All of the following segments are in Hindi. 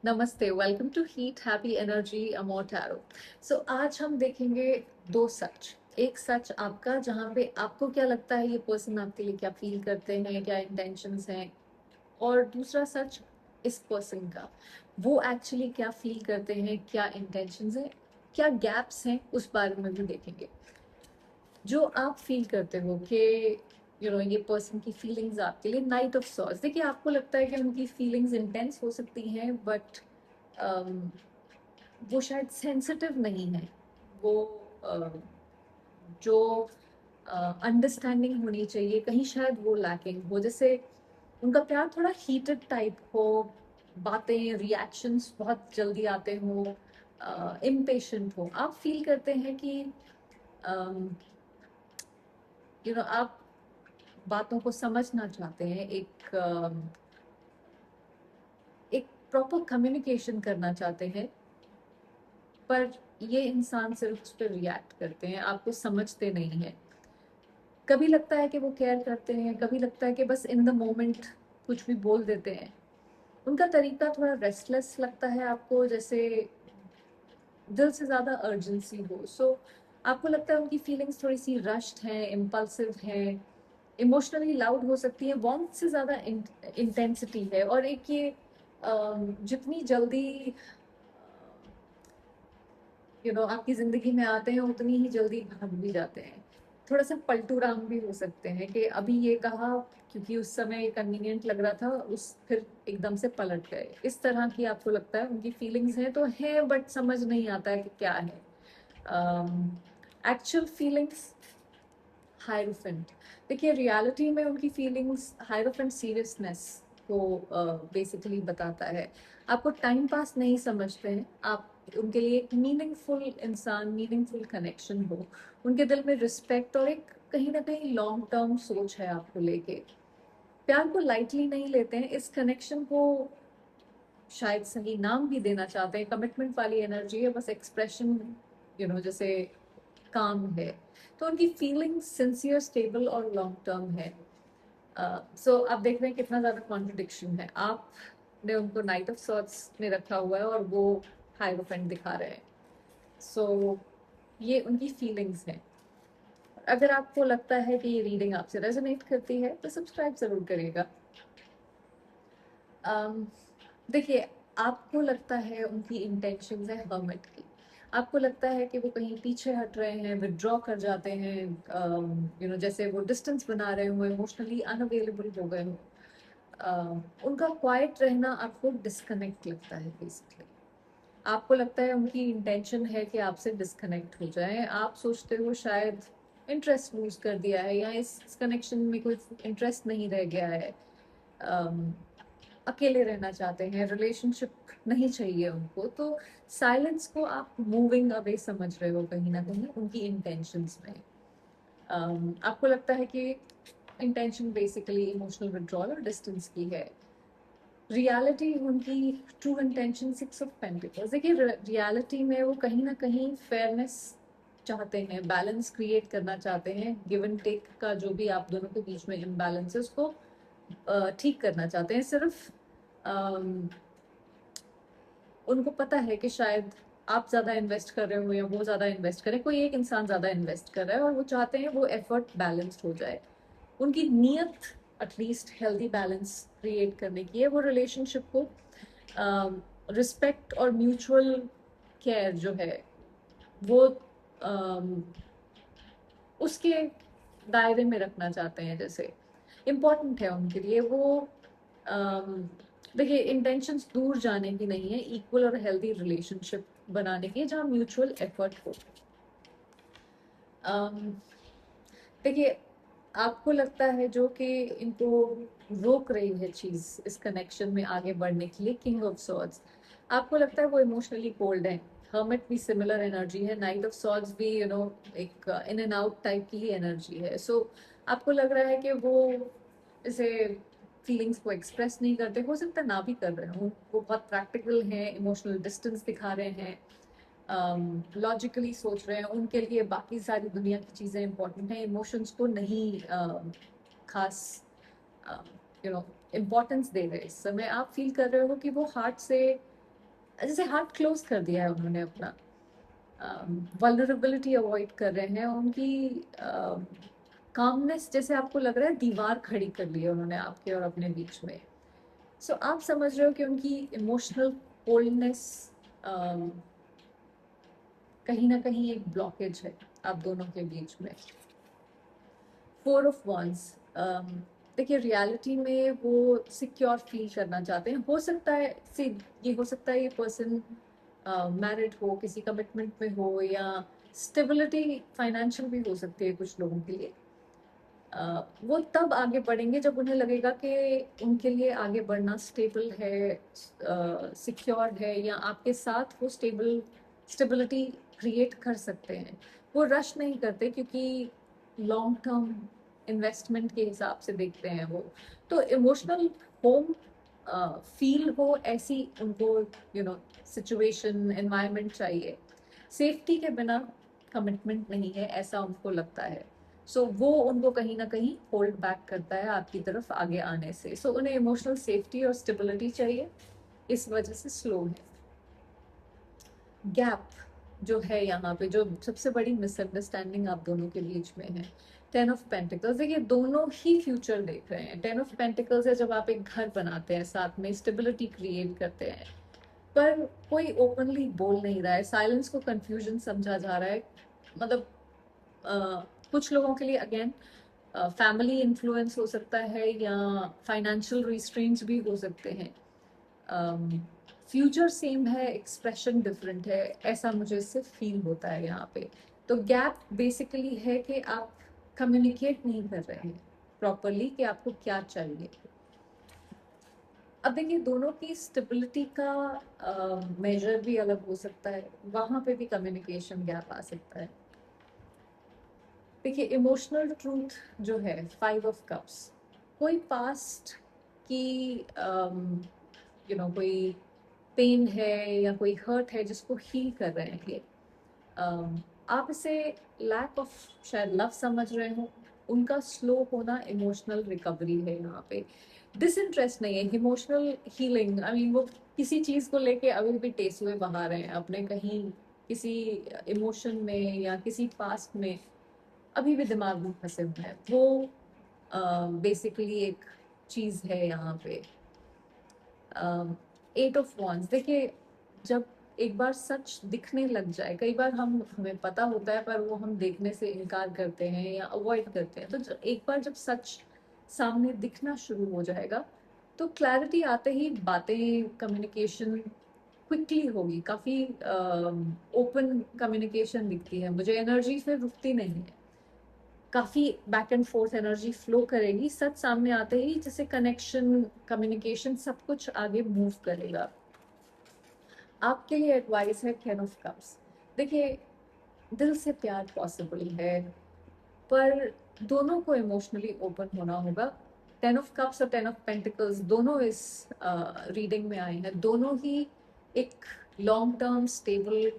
नमस्ते, welcome to heat happy energy amor tarot. So आज हम देखेंगे दो सच। एक सच आपका जहाँ पे आपको क्या लगता है ये पर्सन आपके लिए क्या फील करते हैं, क्या इंटेंशंस हैं, और दूसरा सच इस पर्सन का, वो एक्चुअली क्या फील करते हैं, क्या इंटेंशंस हैं, क्या गैप्स हैं, उस बारे में भी देखेंगे। जो आप फील करते हो कि ये पर्सन की फीलिंग्स आपके लिए नाइट ऑफ सॉर्ट्स, देखिए आपको लगता है कि उनकी फीलिंग्स इंटेंस हो सकती हैं, बट वो शायद सेंसिटिव नहीं है। वो जो अंडरस्टैंडिंग होनी चाहिए कहीं शायद वो लैकिंग हो। जैसे उनका प्यार थोड़ा हीटेड टाइप हो, बातें रिएक्शंस बहुत जल्दी आते हो, इम्पेशेंट हो। आप फील करते हैं कि आप बातों को समझना चाहते हैं, एक प्रॉपर कम्युनिकेशन करना चाहते हैं, पर ये इंसान सिर्फ उस पर रिएक्ट करते हैं, आपको समझते नहीं है। कभी लगता है कि वो केयर करते हैं, कभी लगता है कि बस इन द मोमेंट कुछ भी बोल देते हैं। उनका तरीका थोड़ा रेस्टलेस लगता है आपको, जैसे दिल से ज़्यादा अर्जेंसी हो। आपको लगता है उनकी फीलिंग्स थोड़ी सी रश्ड हैं, इम्पल्सिव हैं, इमोशनली लाउड हो सकती है, वार्मथ से ज़्यादा इंटेंसिटी है। और एक ये जितनी जल्दी आपकी ज़िंदगी में आते हैं उतनी ही जल्दी भाग भी जाते हैं। थोड़ा सा पलटू राम भी हो सकते हैं कि अभी ये कहा क्योंकि उस समय कन्वीनियंट लग रहा था, उस फिर एकदम से पलट गए। इस तरह की आपको लगता है उनकी फीलिंग्स हैं तो है, बट समझ नहीं आता है कि क्या है एक्चुअल फीलिंग्स। हायरोफेंट, देखिए रियलिटी में उनकी फीलिंग्स हायरोफेंट सीरियसनेस को बेसिकली बताता है। आपको टाइम पास नहीं समझते हैं आप, उनके लिए एक मीनिंगफुल इंसान, मीनिंगफुल कनेक्शन हो। उनके दिल में रिस्पेक्ट और एक कहीं ना कहीं लॉन्ग टर्म सोच है आपको लेके। प्यार को लाइटली नहीं लेते हैं, इस कनेक्शन को शायद सही नाम भी देना चाहते हैं। कमिटमेंट वाली एनर्जी है, बस एक्सप्रेशन जैसे काम है। तो उनकी फीलिंग सिंसियर, स्टेबल और लॉन्ग टर्म है। सो आप देख रहे हैं कितना ज्यादा कॉन्ट्रडिक्शन है। आपने उनको नाइट ऑफ सॉर्ट्स में रखा हुआ है और वो हायरोफेंट दिखा रहे हैं। सो ये उनकी फीलिंग्स हैं। अगर आपको लगता है कि ये रीडिंग आपसे रेजोनेट करती है तो सब्सक्राइब जरूर करिएगा। um, देखिए, आपको लगता है उनकी इंटेंशंस है हर्मिट की। आपको लगता है कि वो कहीं पीछे हट रहे हैं, विदड्रॉ कर जाते हैं, जैसे वो डिस्टेंस बना रहे हो, इमोशनली अनअवेलेबल हो गए हो। उनका क्वाइट रहना आपको डिस्कनेक्ट लगता है बेसिकली। आपको लगता है उनकी इंटेंशन है कि आपसे डिस्कनेक्ट हो जाए। आप सोचते हो शायद इंटरेस्ट लूज कर दिया है, या इस कनेक्शन में कोई इंटरेस्ट नहीं रह गया है। अकेले रहना चाहते हैं, रिलेशनशिप नहीं चाहिए उनको। तो साइलेंस को आप मूविंग अवे समझ रहे हो कहीं ना कहीं उनकी इंटेंशंस में। आपको लगता है कि इंटेंशन बेसिकली इमोशनल विड्रॉल और डिस्टेंस की है। रियलिटी उनकी true intention six of pentacles. देखिए रियलिटी में वो कहीं ना कहीं फेयरनेस चाहते हैं, बैलेंस क्रिएट करना चाहते हैं। गिव एंड टेक का जो भी आप दोनों के बीच में इम्बैलेंस है उसको ठीक करना चाहते हैं। सिर्फ उनको पता है कि शायद आप ज़्यादा इन्वेस्ट कर रहे हो या वो ज़्यादा इन्वेस्ट करे, कोई एक इंसान ज़्यादा इन्वेस्ट कर रहा है, और वो चाहते हैं वो एफर्ट बैलेंस्ड हो जाए। उनकी नीयत एटलीस्ट हेल्दी बैलेंस क्रिएट करने की है। वो रिलेशनशिप को रिस्पेक्ट और म्यूचुअल केयर जो है वो उसके दायरे में रखना चाहते हैं। जैसे इम्पॉर्टेंट है उनके लिए वो देखिए इंटेंशंस दूर जाने की नहीं है, इक्वल और हेल्दी रिलेशनशिप बनाने की जहाँ म्यूचुअल एफर्ट हो। देखिए आपको लगता है जो कि इनको रोक रही है चीज इस कनेक्शन में आगे बढ़ने के लिए, किंग ऑफ सॉर्ड्स। आपको लगता है वो इमोशनली कोल्ड है। हर्मिट भी सिमिलर एनर्जी है, नाइट ऑफ सॉर्ड्स भी एक इन एंड आउट टाइप की ही एनर्जी है। आपको लग रहा है कि वो इसे फीलिंग्स को एक्सप्रेस नहीं करते, हो सकता है ना भी कर रहे हो। वो बहुत प्रैक्टिकल हैं, इमोशनल डिस्टेंस दिखा रहे हैं, लॉजिकली सोच रहे हैं। उनके लिए बाकी सारी दुनिया की चीज़ें इंपॉर्टेंट हैं, इमोशंस को नहीं खास इम्पोर्टेंस दे रहे। इस समय आप फील कर रहे हो कि वो हार्ट से जैसे हार्ट क्लोज कर दिया है उन्होंने अपना, वल्नरेबिलिटी अवॉइड कर रहे हैं, उनकी कामनेस, जैसे आपको लग रहा है दीवार खड़ी कर ली है उन्होंने आपके और अपने बीच में। सो आप समझ रहे हो कि उनकी इमोशनल कोल्डनेस कहीं ना कहीं एक ब्लॉकेज है आप दोनों के बीच में। 4 ऑफ वंस, देखिए रियलिटी में वो सिक्योर फील करना चाहते हैं। हो सकता है ये हो सकता है ये पर्सन मैरिड हो, किसी कमिटमेंट में हो, या स्टेबिलिटी फाइनेंशियल भी हो सकती है कुछ लोगों के लिए। वो तब आगे बढ़ेंगे जब उन्हें लगेगा कि उनके लिए आगे बढ़ना स्टेबल है, सिक्योर है, या आपके साथ वो स्टेबिलिटी क्रिएट कर सकते हैं। वो रश नहीं करते क्योंकि लॉन्ग टर्म इन्वेस्टमेंट के हिसाब से देखते हैं वो। तो इमोशनल होम फील हो ऐसी उनको सिचुएशन एनवायरनमेंट चाहिए। सेफ्टी के बिना कमिटमेंट नहीं है ऐसा उनको लगता है। सो वो उनको कहीं ना कहीं होल्ड बैक करता है आपकी तरफ आगे आने से। सो उन्हें इमोशनल सेफ्टी और स्टेबिलिटी चाहिए, इस वजह से स्लो है। गैप जो है यहाँ पे, जो सबसे बड़ी मिसअंडरस्टैंडिंग आप दोनों के बीच में है, 10 ऑफ पेंटिकल्स। देखिए दोनों ही फ्यूचर देख रहे हैं। 10 ऑफ पेंटिकल्स है जब आप एक घर बनाते हैं, साथ में स्टेबिलिटी क्रिएट करते हैं, पर कोई ओपनली बोल नहीं रहा है। साइलेंस को कंफ्यूजन समझा जा रहा है। मतलब कुछ लोगों के लिए अगेन फैमिली इन्फ्लुएंस हो सकता है, या फाइनेंशियल रिस्ट्रेंट्स भी हो सकते हैं। फ्यूचर सेम है, एक्सप्रेशन डिफरेंट है, ऐसा मुझे इससे फील होता है यहाँ पे। तो गैप बेसिकली है कि आप कम्युनिकेट नहीं कर रहे हैं प्रॉपरली कि आपको क्या चाहिए। अब देखिए दोनों की स्टेबिलिटी का मेजर भी अलग हो सकता है, वहां पे भी कम्युनिकेशन गैप आ सकता है। देखिए इमोशनल ट्रूथ जो है, 5 ऑफ कप्स, कोई पास्ट की कोई पेन है या कोई हर्ट है जिसको हील कर रहे हैं ये। आप इसे लैक ऑफ शायद लव समझ रहे हो। उनका स्लो होना इमोशनल रिकवरी है यहाँ पे, डिसइंटरेस्ट नहीं है, इमोशनल हीलिंग। आई मीन वो किसी चीज को लेके अभी भी टेसुए बहा रहे हैं अपने, कहीं किसी इमोशन में या किसी पास्ट में अभी भी दिमाग में फंसे हुए हैं वो। बेसिकली एक चीज है यहाँ पे। 8 ऑफ वॉन्स, देखिए जब एक बार सच दिखने लग जाए, कई बार हमें पता होता है पर वो हम देखने से इनकार करते हैं या अवॉइड करते हैं। तो एक बार जब सच सामने दिखना शुरू हो जाएगा तो क्लैरिटी आते ही बातें, कम्युनिकेशन क्विकली होगी। काफ़ी ओपन कम्युनिकेशन दिखती है मुझे, एनर्जी फिर रुकती नहीं है, काफी back and fourth energy flow करेगी। सच सामने आते ही जैसे कनेक्शन, कम्युनिकेशन, सब कुछ आगे मूव करेगा। आपके लिए एडवाइस है 10 ऑफ कप्स। देखिए दिल से प्यार पॉसिबल है, पर दोनों को इमोशनली ओपन होना होगा। 10 ऑफ कप्स और 10 ऑफ पेंटिकल्स दोनों इस रीडिंग में आए हैं। दोनों ही एक लॉन्ग टर्म स्टेबल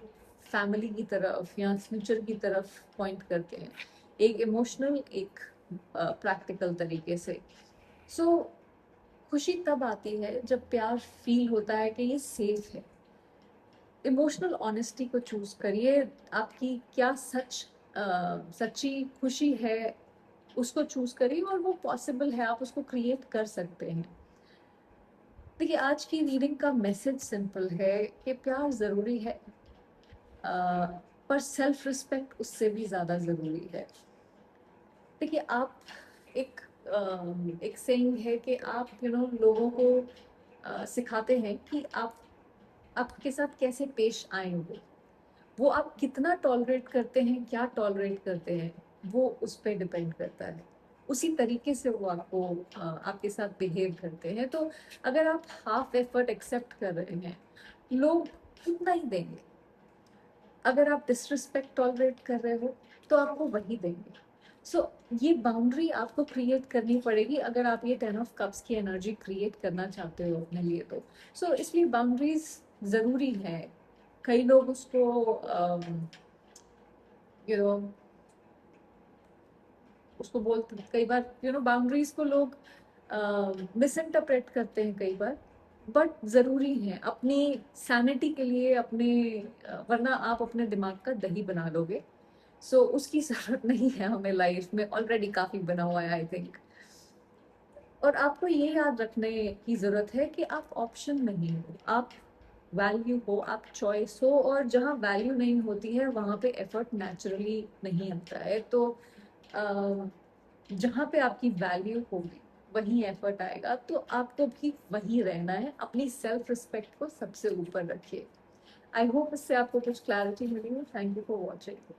फैमिली की तरफ या फ्यूचर की तरफ पॉइंट करते हैं, एक इमोशनल, एक प्रैक्टिकल तरीके से। सो खुशी तब आती है जब प्यार फील होता है कि ये सेफ है। इमोशनल ऑनेस्टी को चूज करिए। आपकी क्या सच्ची खुशी है उसको चूज करिए, और वो पॉसिबल है, आप उसको क्रिएट कर सकते हैं। देखिए आज की रीडिंग का मैसेज सिंपल है कि प्यार जरूरी है, पर सेल्फ रिस्पेक्ट उससे भी ज्यादा जरूरी है। देखिए आप एक एक सेइंग है कि आप लोगों को सिखाते हैं कि आप आपके साथ कैसे पेश आएंगे। वो आप कितना टॉलरेट करते हैं, क्या टॉलरेट करते हैं, वो उस पर डिपेंड करता है। उसी तरीके से वो आपके साथ बिहेव करते हैं। तो अगर आप हाफ एफर्ट एक्सेप्ट कर रहे हैं, लोग उतना ही देंगे। अगर आप डिसरिस्पेक्ट टॉलरेट कर रहे हो तो आपको वही देंगे। सो ये बाउंड्री आपको क्रिएट करनी पड़ेगी अगर आप ये 10 ऑफ कप्स की एनर्जी क्रिएट करना चाहते हो अपने लिए। तो इसलिए बाउंड्रीज ज़रूरी है। कई लोग उसको यू नो उसको बोलते, कई बार बाउंड्रीज को लोग मिस इंटरप्रेट करते हैं कई बार। बट ज़रूरी हैं अपनी सैनिटी के लिए, अपने वरना आप अपने दिमाग का दही बना लोगे। सो उसकी ज़रूरत नहीं है हमें, लाइफ में ऑलरेडी काफ़ी बना हुआ है आई थिंक। और आपको ये याद रखने की ज़रूरत है कि आप ऑप्शन नहीं हो, आप वैल्यू हो, आप चॉइस हो, और जहाँ वैल्यू नहीं होती है वहाँ पे एफर्ट नेचुरली नहीं आता है। तो अ, जहाँ पे आपकी वैल्यू होगी वहीं एफर्ट आएगा, तो आपको भी वहीं रहना है, अपनी सेल्फ रिस्पेक्ट को सबसे ऊपर रखिए। आई होप इससे आपको कुछ क्लैरिटी मिली हो। Thank you for watching.